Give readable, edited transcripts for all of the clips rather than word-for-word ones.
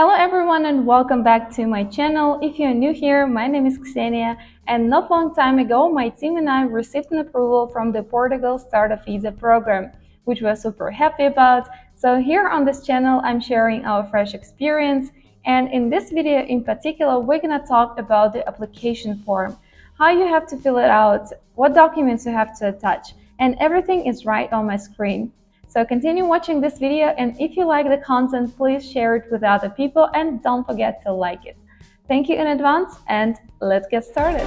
Hello everyone and welcome back to my channel. If you're new here, my name is Ksenia, and not long time ago my team and I received an approval from the Portugal StartUp visa program, which we're super happy about. So here on this channel I'm sharing our fresh experience, and in this video in particular we're gonna talk about the application form, how you have to fill it out, what documents you have to attach, and everything is right on my screen. So continue watching this video, and if you like the content, please share it with other people and don't forget to like it. Thank you in advance, and let's get started.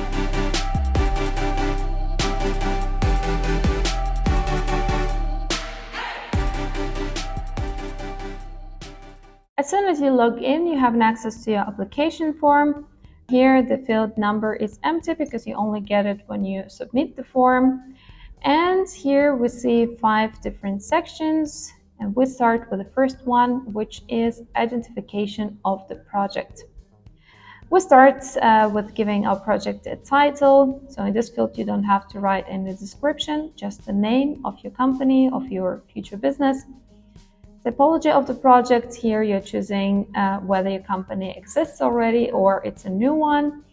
As soon as you log in, you have an access to your application form. Here the field number is empty because you only get it when you submit the form. And here we see 5 different sections, and we start with the first one, which is identification of the project. We start with giving our project a title. So in this field you don't have to write any description, just the name of your company, of your future business. Typology of the project, here you're choosing whether your company exists already or it's a new one.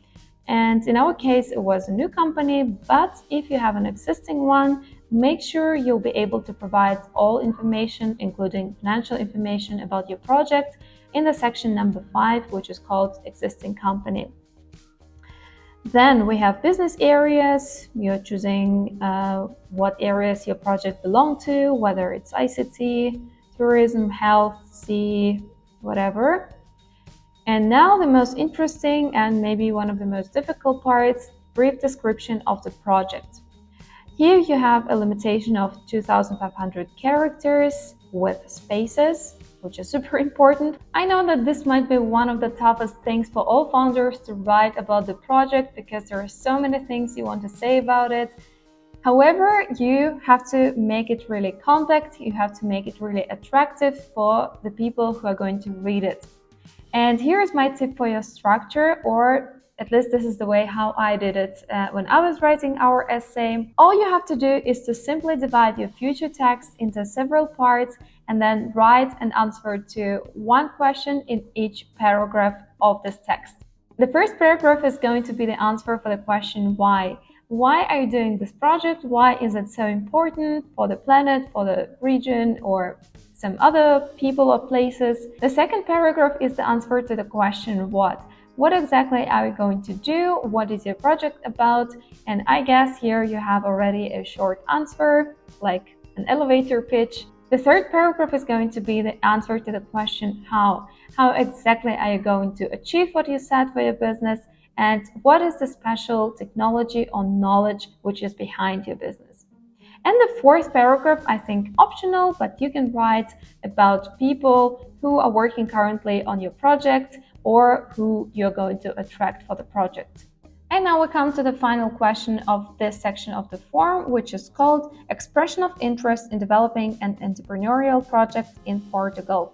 And in our case, it was a new company, but if you have an existing one, make sure you'll be able to provide all information, including financial information about your project, in the section number 5, which is called existing company. Then we have business areas. You're choosing what areas your project belongs to, whether it's ICT, tourism, health, sea, whatever. And now the most interesting and maybe one of the most difficult parts, brief description of the project. Here you have a limitation of 2,500 characters with spaces, which is super important. I know that this might be one of the toughest things for all founders to write about the project because there are so many things you want to say about it. However, you have to make it really compact, you have to make it really attractive for the people who are going to read it. And here's my tip for your structure, or at least this is the way how I did it when I was writing our essay. All you have to do is to simply divide your future text into several parts and then write an answer to one question in each paragraph of this text. The first paragraph is going to be the answer for the question why. Why are you doing this project? Why is it so important for the planet, for the region, or some other people or places? The second paragraph is the answer to the question what. What exactly are you going to do? What is your project about? And I guess here you have already a short answer, like an elevator pitch. The third paragraph is going to be the answer to the question how. How exactly are you going to achieve what you set for your business? And what is the special technology or knowledge which is behind your business? And the fourth paragraph, I think optional, but you can write about people who are working currently on your project or who you're going to attract for the project. And now we come to the final question of this section of the form, which is called Expression of Interest in Developing an Entrepreneurial Project in Portugal.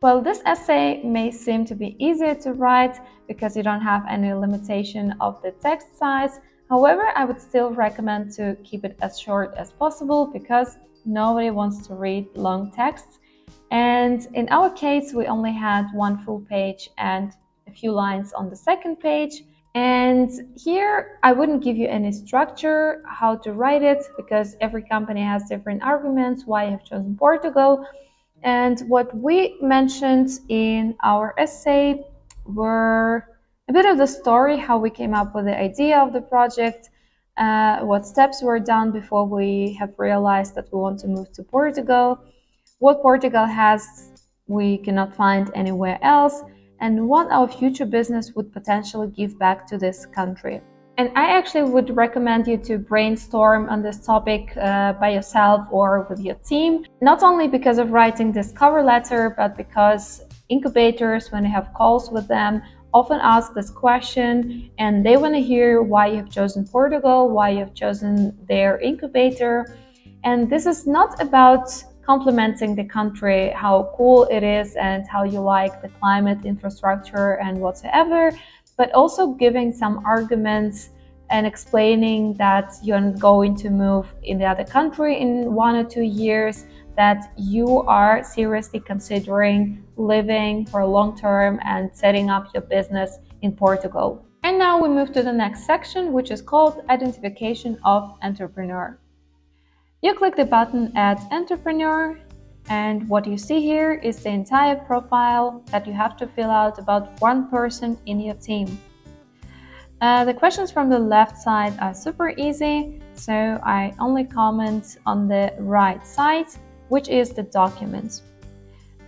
Well, this essay may seem to be easier to write because you don't have any limitation of the text size. However, I would still recommend to keep it as short as possible because nobody wants to read long texts. And in our case, we only had one full page and a few lines on the second page. And here I wouldn't give you any structure how to write it because every company has different arguments why you have chosen Portugal. And what we mentioned in our essay were a bit of the story, how we came up with the idea of the project, what steps were done before we have realized that we want to move to Portugal, what Portugal has we cannot find anywhere else, and what our future business would potentially give back to this country. And I actually would recommend you to brainstorm on this topic by yourself or with your team, not only because of writing this cover letter, but because incubators, when you have calls with them, often ask this question and they want to hear why you have chosen Portugal, why you have chosen their incubator. And this is not about complimenting the country, how cool it is and how you like the climate, infrastructure and whatsoever, but also giving some arguments and explaining that you're going to move in the other country in 1 or 2 years, that you are seriously considering living for long term and setting up your business in Portugal. And now we move to the next section, which is called Identification of Entrepreneur. You click the button Add Entrepreneur, and what you see here is the entire profile that you have to fill out about one person in your team. The questions from the left side are super easy, so I only comment on the right side, which is the documents.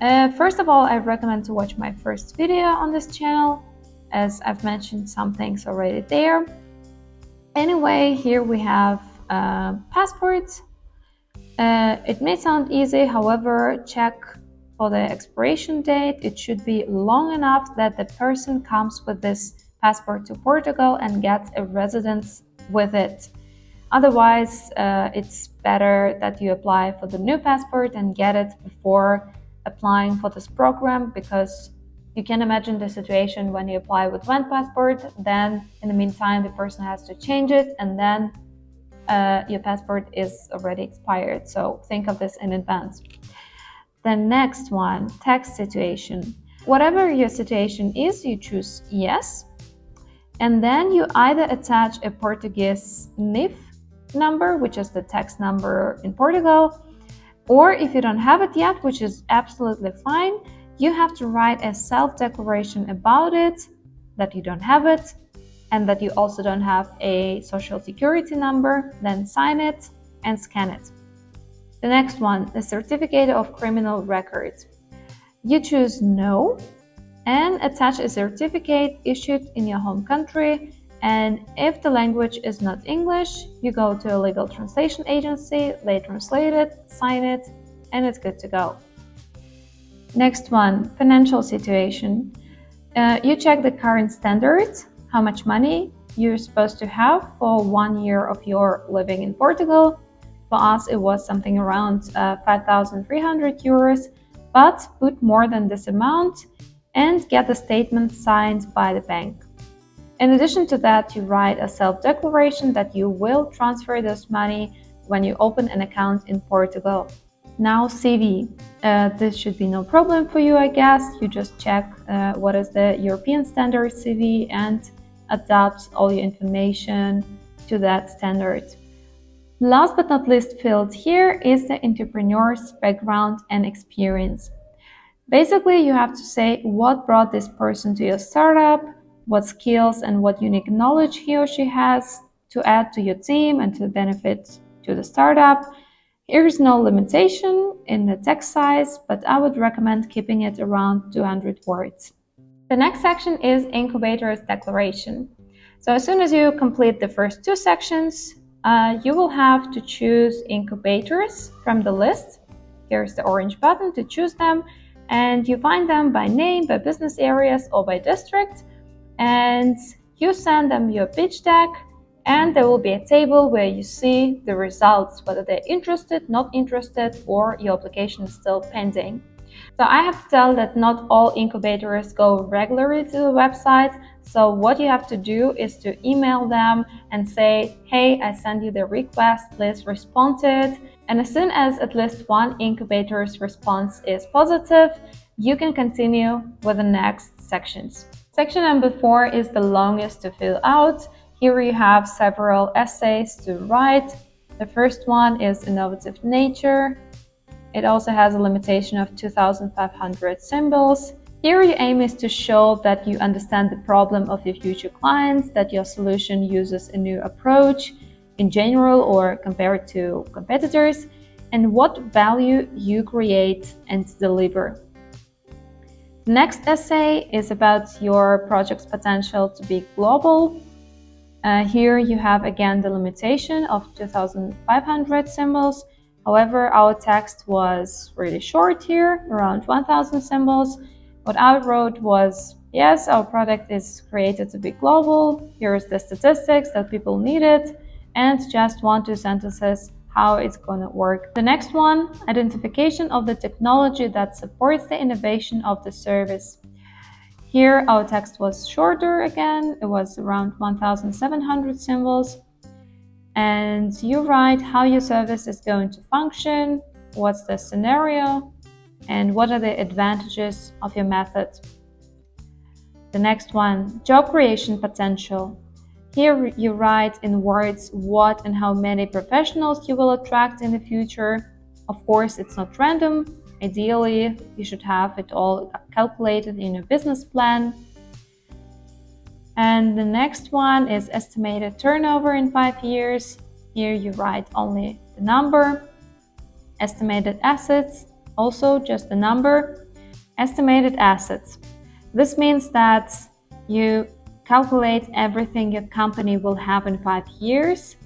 First of all, I recommend to watch my first video on this channel, as I've mentioned some things already there. Anyway, here we have passports. It may sound easy, however, check for the expiration date. It should be long enough that the person comes with this passport to Portugal and gets a residence with it. Otherwise, it's better that you apply for the new passport and get it before applying for this program, because you can imagine the situation when you apply with one passport, then in the meantime the person has to change it, and then your passport is already expired. So think of this in advance. The next one, tax situation. Whatever your situation is, you choose yes, and then you either attach a Portuguese NIF number, which is the tax number in Portugal, or if you don't have it yet, which is absolutely fine, you have to write a self-declaration about it, that you don't have it, and that you also don't have a social security number, then sign it and scan it. The next one, the certificate of criminal records. You choose no and attach a certificate issued in your home country, and if the language is not English, you go to a legal translation agency, they translate it, sign it, and it's good to go. Next one, financial situation. You check the current standards, how much money you're supposed to have for 1 year of your living in Portugal. For us, it was something around 5,300 euros, but put more than this amount and get the statement signed by the bank. In addition to that, you write a self-declaration that you will transfer this money when you open an account in Portugal. Now CV. This should be no problem for you, I guess. You just check what is the European standard CV and adapt all your information to that standard. Last but not least field here is the entrepreneur's background and experience. Basically, you have to say what brought this person to your startup, what skills and what unique knowledge he or she has to add to your team and to benefit to the startup. Here's no limitation in the text size, but I would recommend keeping it around 200 words. The next section is Incubator's declaration. So as soon as you complete the first two sections, you will have to choose incubators from the list. Here's the orange button to choose them, and you find them by name, by business areas, or by district, and you send them your pitch deck, and there will be a table where you see the results, whether they're interested, not interested, or your application is still pending. So I have to tell that not all incubators go regularly to the website. So what you have to do is to email them and say, hey, I sent you the request, please respond to it. And as soon as at least one incubator's response is positive, you can continue with the next sections. Section number 4 is the longest to fill out. Here you have several essays to write. The first one is innovative nature. It also has a limitation of 2,500 symbols. Here your aim is to show that you understand the problem of your future clients, that your solution uses a new approach in general or compared to competitors, and what value you create and deliver. The next essay is about your project's potential to be global. Here you have again the limitation of 2,500 symbols. However, our text was really short here, around 1,000 symbols. What I wrote was, yes, our product is created to be global. Here's the statistics that people need it, and just 1-2 sentences how it's going to work. The next one, identification of the technology that supports the innovation of the service. Here our text was shorter again. It was around 1,700 symbols. And you write how your service is going to function, what's the scenario, and what are the advantages of your method. The next one, job creation potential. Here you write in words what and how many professionals you will attract in the future. Of course, it's not random. Ideally, you should have it all calculated in your business plan. And the next one is estimated turnover in 5 years. Here you write only the number. Estimated assets, also just the number. Estimated assets. This means that you calculate everything your company will have in 5 years.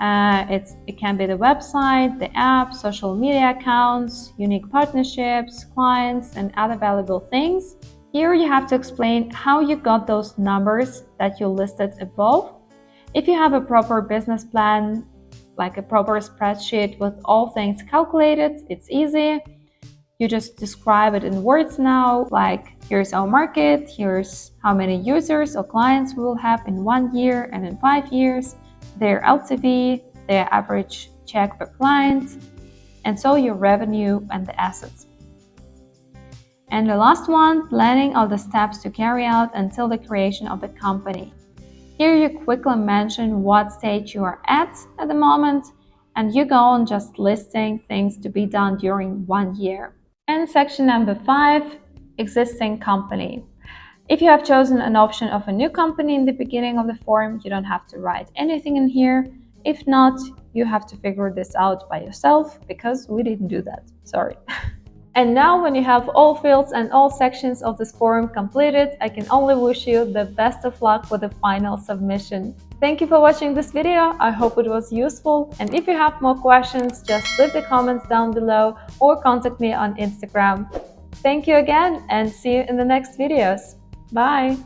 It can be the website, the app, social media accounts, unique partnerships, clients, and other valuable things. Here you have to explain how you got those numbers that you listed above. If you have a proper business plan, like a proper spreadsheet with all things calculated, it's easy. You just describe it in words now, like here's our market, here's how many users or clients we will have in 1 year and in 5 years, their LTV, their average check per client, and so your revenue and the assets. And the last one, planning all the steps to carry out until the creation of the company. Here you quickly mention what stage you are at the moment, and you go on just listing things to be done during 1 year. And section number 5, existing company. If you have chosen an option of a new company in the beginning of the form, you don't have to write anything in here. If not, you have to figure this out by yourself because we didn't do that. Sorry. And now when you have all fields and all sections of this form completed, I can only wish you the best of luck with the final submission. Thank you for watching this video. I hope it was useful. And if you have more questions, just leave the comments down below or contact me on Instagram. Thank you again and see you in the next videos. Bye!